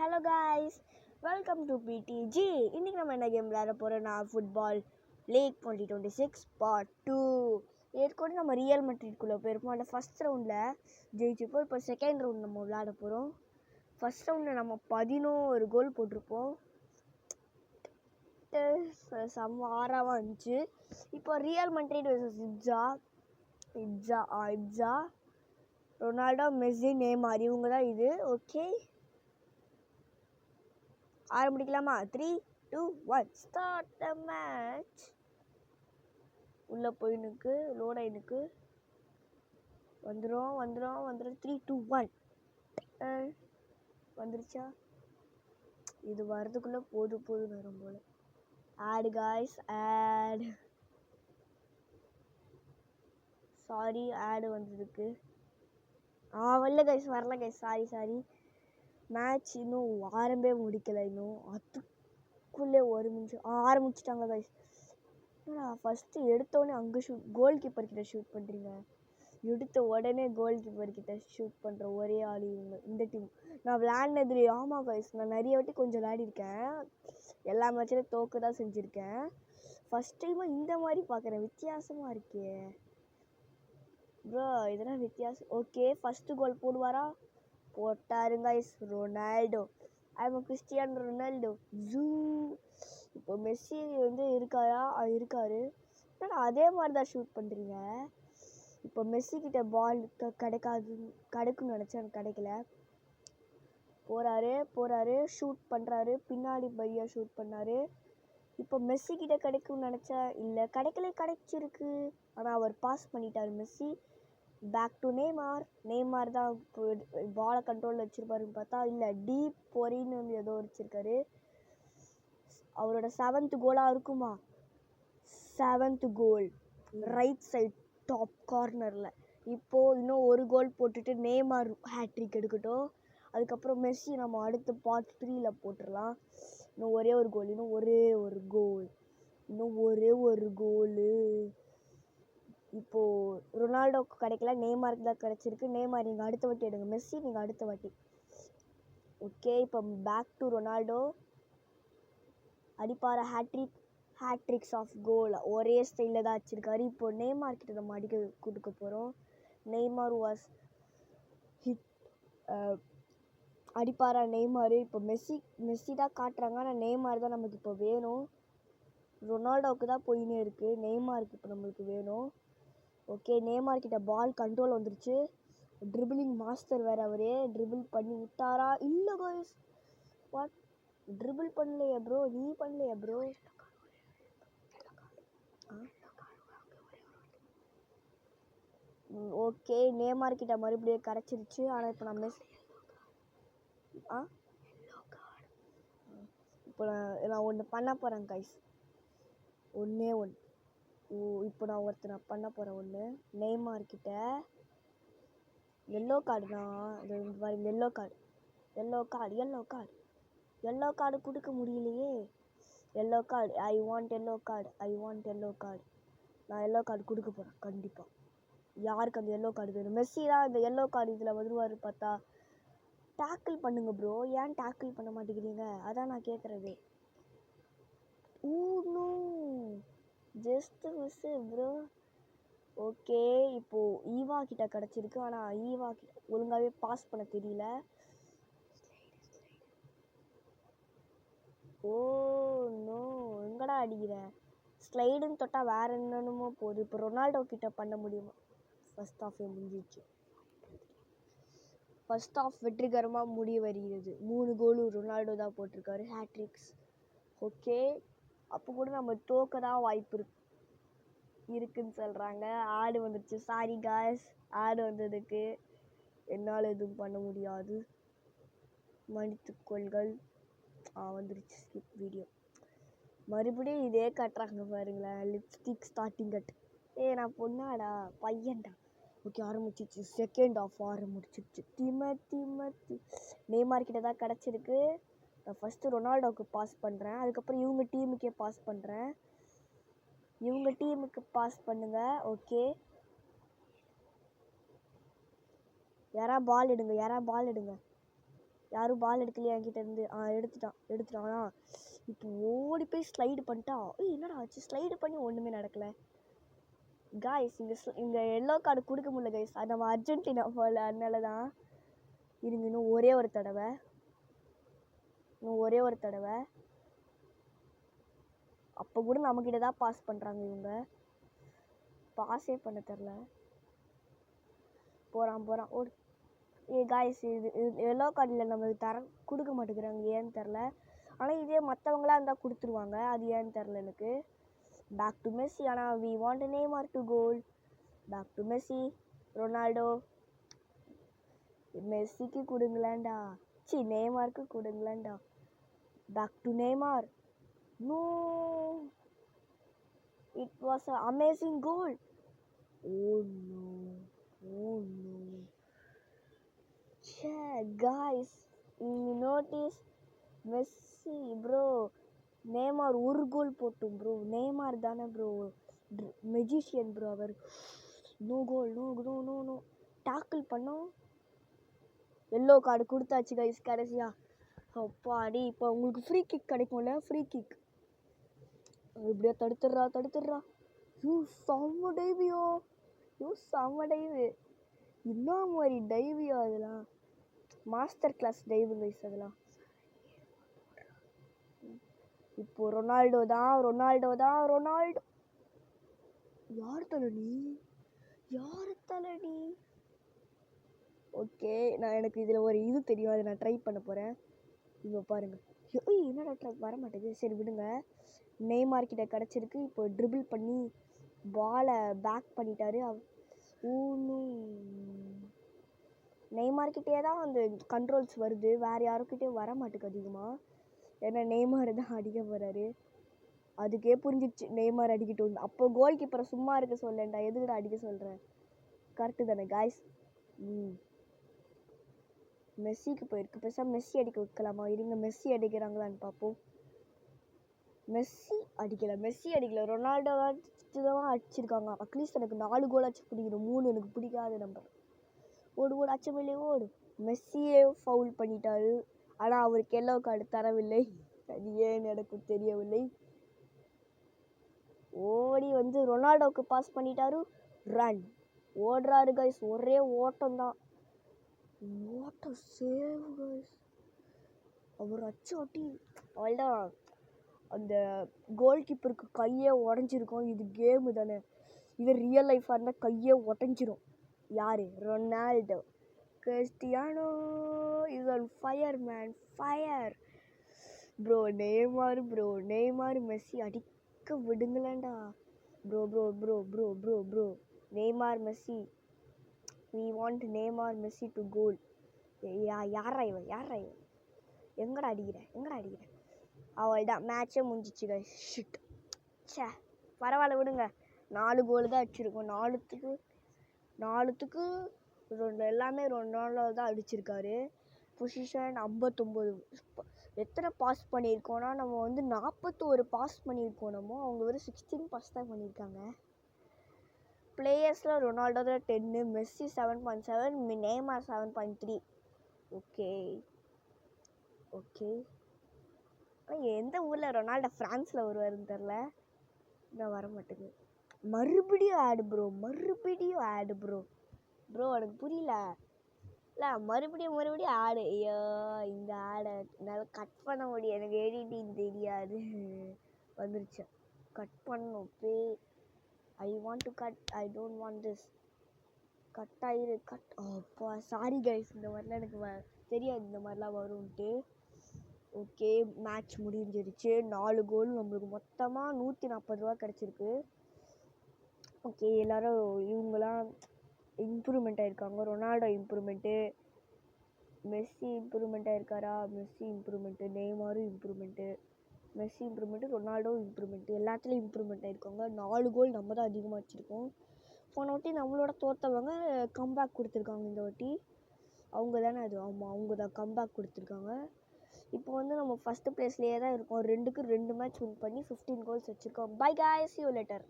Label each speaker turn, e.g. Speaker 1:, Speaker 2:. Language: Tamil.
Speaker 1: Hello guys, welcome to PDG. இன்றைக்கி நம்ம என்ன கேம் விளையாட போகிறோன்னா ஃபுட்பால் லீக் 2026 பார்ட் 2. ஏற்கனவே நம்ம ரியல் மெட்ரிட்குள்ளே போயிருப்போம். அந்த ஃபஸ்ட் ரவுண்டில் ஜெயிச்சிருப்போம். இப்போ செகண்ட் ரவுண்ட் நம்ம விளையாட போகிறோம். ஃபஸ்ட் ரவுண்டில் நம்ம 11 கோல் போட்டிருப்போம். செம்ம ஆறாவாக இருந்துச்சு. இப்போ real Madrid versus Ibiza Ronaldo, Messi, Neymar இவங்க தான் இது. ஓகே, ஆரம்பிக்கலாமா? 3, 2, 1 ஸ்டார்ட் த மேட்ச். உள்ளே போயினுக்கு லோட் ஆயினுக்கு வந்துடும் 3, 2, 1 வந்துருச்சா? இது வர்றதுக்குள்ளே போதும் வரும் போல். ஆடு காய்ஸ், ஆட் சாரி, ஆடு வந்ததுக்கு வரல கைஸ், சாரி. மேட்ச் இன்னும் முடிக்கலை. இன்னும் அதுக்குள்ளே 1 நிமிஷம் ஆரம்பிச்சிட்டாங்க கைஸ். ஃபஸ்ட்டு எடுத்தோடனே அங்கே கோல் கீப்பர் கிட்ட ஷூட் பண்ணுறீங்க. எடுத்த உடனே கோல் கீப்பர் கிட்ட ஷூட் பண்ணுற ஒரே ஆள் இவங்க, இந்த டீம். நான் விளையாடினது ஆமாம் கைஸ், நான் நிறைய வாட்டி கொஞ்சம் விளையாடிருக்கேன். எல்லா மேட்ச்லையும் தோக்க தான் செஞ்சுருக்கேன். ஃபஸ்ட் டைமாக இந்த மாதிரி பார்க்குறேன். வித்தியாசமாக இருக்கே ப்ரோ, இதெல்லாம் வித்தியாசம். ஓகே, ஃபஸ்ட்டு கோல் போடுவாரா? போட்டாருங்க ரொனால்டோ. கிறிஸ்டியானோ ரொனால்டோ ஜூ. இப்போ மெஸ்ஸி இருக்காரு. அதே மாதிரி தான் ஷூட் பண்ணுறீங்க. இப்போ மெஸ்ஸி கிட்ட பால் கிடைக்கும்னு நினச்சேன், எனக்கு கிடைக்கல. போகிறாரு ஷூட் பண்ணுறாரு. பின்னாடி பையா ஷூட் பண்ணார். இப்போ மெஸ்ஸி கிட்ட கிடைக்கும்னு நினச்சேன், இல்லை கிடைச்சிருக்கு. ஆனால் அவர் பாஸ் பண்ணிட்டார் மெஸ்ஸி. பேக் டு நேமார் தான் பாலை கண்ட்ரோலில் வச்சுருப்பாருன்னு பார்த்தா இல்லை, டீப் பொறின்னு வந்து ஏதோ வச்சுருக்காரு. அவரோட 7th கோலாக இருக்குமா? 7th கோல் ரைட் சைட் டாப் கார்னரில். இப்போது இன்னும் 1 கோல் போட்டுட்டு நேமார் ஹேட்ரிக் எடுக்கட்டும். அதுக்கப்புறம் மெஸ்ஸி நம்ம அடுத்த பார்ட் 3ல் போட்டுடலாம். இன்னும் ஒரே ஒரு கோல், இன்னும் ஒரே ஒரு கோலு. இப்போது ரொனால்டோக்கு கிடைக்கல, நேமாருக்கு தான் கிடச்சிருக்கு. நேமார் நீங்கள் அடுத்த வாட்டி எடுங்க, மெஸ்ஸி நீங்கள் அடுத்த வாட்டி. ஓகே, இப்போ பேக் டு ரொனால்டோ. அடிப்பார ஹேட்ரிக்ஸ் ஆஃப் கோல் ஒரே ஸ்டைலில் தான் வச்சுருக்காரு. இப்போ நேமார் கிட்ட நம்ம கொடுக்க போகிறோம். Neymar was hit. அடிப்பாரா நேமார். இப்போ மெஸ்ஸி தான் காட்டுறாங்க, ஆனால் நேமார் தான் நமக்கு இப்போ வேணும். ரொனால்டோவுக்கு தான் போயினே இருக்குது, நேமாருக்கு இப்போ நம்மளுக்கு வேணும். ஓகே, நேமார் கிட்ட பால் கண்ட்ரோல் வந்துருச்சு. ட்ரிபிளிங் மாஸ்டர் வேறு அவரே. ட்ரிபிள் பண்ணி விட்டாரா? இல்லை காய்ஸ், வாட்? ட்ரிபிள் பண்ணலையா ப்ரோ? நீ பண்ணலையா ப்ரோ? ஓகே, நேமார் கிட்ட மறுபடியும் கிடச்சிருச்சு. ஆனால் இப்போ நான் இப்போ நான் ஒன்று பண்ண போகிறேன் கைஸ், ஒன்று. இப்போ நான் ஒருத்தனை பண்ண போகிறேன் ஒன்று. நேமார் கிட்ட எல்லோ கார்டு தான். இது பாருங்க, எல்லோ கார்டு கொடுக்க முடியலையே. Yellow card, I want yellow card. நான் எல்லோ கார்டு கொடுக்க போகிறேன் கண்டிப்பாக. யாருக்கு அந்த எல்லோ கார்டு வேணும்? மெஸ்ஸி தான் இந்த எல்லோ கார்டு இதில் வருவார் பார்த்தா. டேக்கிள் பண்ணுங்க ப்ரோ, ஏன் டேக்கிள் பண்ண மாட்டேங்கிறீங்க? அதான் நான் கேட்குறது. Just miss bro. ஓகே, இப்போது ஈவா கிட்ட கிடச்சிருக்கு. ஆனால் ஈவா கிட்ட ஒழுங்காகவே பாஸ் பண்ண தெரியல. ஓ நோ, எங்கடா அடிக்கிற? ஸ்லைடுன்னு தொட்டால் வேறு என்னென்னமோ போகுது. இப்போ ரொனால்டோ கிட்ட பண்ண முடியுமா? ஃபஸ்ட் ஆஃப் முடிஞ்சிச்சு. ஃபஸ்ட் ஆஃப் வெற்றிகரமாக முடிய வருகிறது. 3 கோலு ரொனால்டோ தான் போட்டிருக்காரு, ஹேட்ரிக்ஸ். ஓகே, அப்போ கூட நம்ம தோக்க தான் வாய்ப்பு இருக்குன்னு சொல்கிறாங்க. ஆடு வந்துடுச்சு. சாரி காய்ஸ், ஆடு வந்ததுக்கு என்னால் எதுவும் பண்ண முடியாது, மன்னித்துக்கொள்கள். வந்துடுச்சு. Skip video. மறுபடியும் இதே கட்டுறாங்க பாருங்களேன், லிப்ஸ்டிக் ஸ்டார்டிங் கட். நான் பொண்ணாடா பையன்டா. ஓகே, ஆரம்பிச்சிச்சு. செகண்ட் ஆஃப் ஆரம்பிச்சிச்சு. திமத்தி நேமார் கிட்ட தான் கிடச்சிருக்கு. நான் ஃபஸ்ட்டு ரொனால்டோவுக்கு பாஸ் பண்ணுறேன், அதுக்கப்புறம் இவங்க டீமுக்கே பாஸ் பண்ணுறேன். இவங்க டீமுக்கு பாஸ் பண்ணுங்க. ஓகே, யாரா பால் எடுங்க. யாரும் பால் எடுக்கலையா என்கிட்ட இருந்து? எடுத்துட்டானா? இப்போ ஓடி போய் ஸ்லைடு பண்ணிட்டா. என்னடா ஆச்சு? ஸ்லைடு பண்ணி ஒன்றுமே நடக்கலை காய்ஸ். இங்கே எல்லோ கார்டு கொடுக்க முடியல கைஸ். அது நம்ம அர்ஜென்டினா போல, அதனால தான். இருங்க, இன்னும் ஒரே ஒரு தடவை. அப்போ கூட நம்மக்கிட்ட தான் பாஸ் பண்ணுறாங்க இவங்க. பாஸே பண்ண தெரில. போகிறான் ஓடு. காய்ஸ், இது எல்லோ கார்டில் நம்மளுக்கு கொடுக்க மாட்டேங்கிறாங்க, ஏன்னு தெரில. ஆனால் இதே மற்றவங்களாம் இருந்தால் கொடுத்துருவாங்க, அது ஏன்னு தெரில எனக்கு. Back to Messi. ஆனால் we want Neymar to goal. Back to Messi. Ronaldo. மெஸ்ஸிக்கு கொடுங்களேன்டா. நேமாருக்கு கொடுங்களேன்டா. Back to Neymar. No, it was a amazing goal. Oh no. Guys, you notice Messi bro, Neymar ஒரு கோல் போட்டும் ப்ரோ. நேமார் தானே ப்ரோ மெஜிஷியன் ப்ரோ அவர். No goal. நோ டாக்கிள் பண்ணோம். எல்லோ கார்டு கொடுத்தாச்சு கைஸ் கடைசியா. அப்பாடி, இப்போ உங்களுக்கு ஃப்ரீ கிக் கிடைக்கும்ல, ஃப்ரீ கிக். இப்படியே தடுத்துடுறா. செம்ம டைவியோ. என்ன மாதிரி டைவியோ அதெல்லாம்? மாஸ்டர் கிளாஸ் டைவு கைஸ் அதெல்லாம். இப்போ ரொனால்டோ தான். யார் தலை நீ? ஓகே, எனக்கு இதில் ஒரு இது தெரியும், அதை நான் ட்ரை பண்ண போகிறேன். இப்போ பாருங்க. என்னடா ட்ரை வர மாட்டேங்குது. சரி விடுங்க. நெய்மார் கிட்ட கிடச்சிருக்கு. இப்போ ட்ரிபிள் பண்ணி பாலை பேக் பண்ணிட்டாரு. நெய்மார் கிட்டே தான் அந்த கண்ட்ரோல்ஸ் வருது, வேறு யாருக்கிட்டே வர மாட்டேங்குது அதிகமாக. ஏன்னா நெய்மார் தான் அடிக்க போகிறாரு. அதுக்கே புரிஞ்சிடுச்சு நெய்மார் அடிக்கட்டும். அப்போ கோல் கீப்பரை சும்மா இருக்க சொல்லேன்டா, எதுக்கிட்ட அடிக்க சொல்கிறேன்? கரெக்டு தானே காய்ஸ்? மெஸ்ஸிக்கு போயிருக்கு. பேசாமல் மெஸ்ஸி அடிக்க வைக்கலாமா? இருங்க, மெஸ்ஸி அடிக்கிறாங்களான்னு பார்ப்போம். மெஸ்ஸி அடிக்கல. ரொனால்டோ தான் அடிச்சிருக்காங்க. அட்லீஸ்ட் எனக்கு 4 கோலாச்சும் பிடிக்கணும். 3 எனக்கு பிடிக்காத நம்பர். ஓடு அச்சமில்லை ஓடு. மெஸ்ஸியே ஃபவுல் பண்ணிட்டாரு. ஆனால் அவருக்கு எல்லோ கார்டு தரவில்லை. அது ஏன் எனக்கு தெரியவில்லை. ஓடி வந்து ரொனால்டோவுக்கு பாஸ் பண்ணிட்டாரு. ரன் ஓடுறாரு கைஸ். ஒரே ஓட்டம் தான். Save guys. அவர் அச்சாட்டி அவள்தான். அந்த கோல் கீப்பருக்கு கையே உடஞ்சிருக்கும். இது கேமு தானே, இது ரியல் லைஃபாக இருந்தால் கையே உடஞ்சிரும். யார்? Ronaldo. Cristiano is on fire man, fire bro. Neymar Messi அடிக்க விடுங்களேண்டா bro. Neymar Messi, we want Neymar Messi to goal. யாரா இவன்? எங்கடா அடிக்கிறேன்? அவள் தான் மேட்சே முடிஞ்சிச்சு கைஸ். ஷிட். பரவாயில்ல விடுங்க. 4 கோல் தான் அடிச்சிருக்கோம். 4த்துக்கு எல்லாமே ரொனால்டோ தான் அடிச்சிருக்காரு. பொசிஷன் 59. எத்தனை பாஸ் பண்ணியிருக்கோன்னா, நம்ம வந்து 41 பாஸ் பண்ணியிருக்கோம். அவங்க வெறும் 16 பாஸ் தான் பண்ணியிருக்காங்க. பிளேயர்ஸில் ரொனால்டோ தான் 10, மெஸ்ஸி 7.7, நேமார் 7.3. ஓகே. எந்த ஊரில் ரொனால்டோ? ஃப்ரான்ஸில் வருவாருன்னு தெரில. நான் வர மாட்டேங்குது. மறுபடியும் ஆடு ப்ரோ. எனக்கு புரியல. இல்லை, மறுபடியும் ஆடு. ஐயோ, இந்த ஆடை என்னால் கட் பண்ண முடியும். எனக்கு எடிட்டிங் தெரியாது. வந்துருச்சு. கட் பண்ணணும். I want to cut. I don't want this. Cut ஆயிரு. அப்பா சாரி கைஸ், இந்த மாதிரிலாம் எனக்கு தெரியாது, இந்த மாதிரிலாம் வரும்ன்ட்டு. ஓகே, மேட்ச் முடிஞ்சிருச்சு. 4 கோல் நம்மளுக்கு மொத்தமாக 140 ரூபா கிடச்சிருக்கு. ஓகே, எல்லோரும் இவங்களாம் இம்ப்ரூவ்மெண்ட் ஆகிருக்காங்க. ரொனால்டோ இம்ப்ரூவ்மெண்ட்டு, மெஸ்ஸி இம்ப்ரூவ்மெண்ட் ஆகிருக்காரா? மெஸ்ஸி இம்ப்ரூவ்மெண்ட்டு, நெய்மாரும் improvement, Messi improvement, Ronaldo improvement, எல்லாத்துலேயும் இம்ப்ரூவ்மெண்ட் ஆகிருக்காங்க. 4 கோல் நம்ம தான் அதிகமாக வச்சுருக்கோம். போன வாட்டி நம்மளோட தோற்றவங்க கம்பேக் கொடுத்துருக்காங்க. இந்த வாட்டி அவங்க தானே அது? ஆமாம், அவங்க தான் கம்பேக் கொடுத்துருக்காங்க. இப்போ வந்து நம்ம ஃபஸ்ட்டு ப்ளேஸ்லேயே தான் இருக்கோம். 2க்கு 2 மேட்ச் வின் பண்ணி 15 கோல்ஸ் வச்சுருக்கோம். By guys, see you later.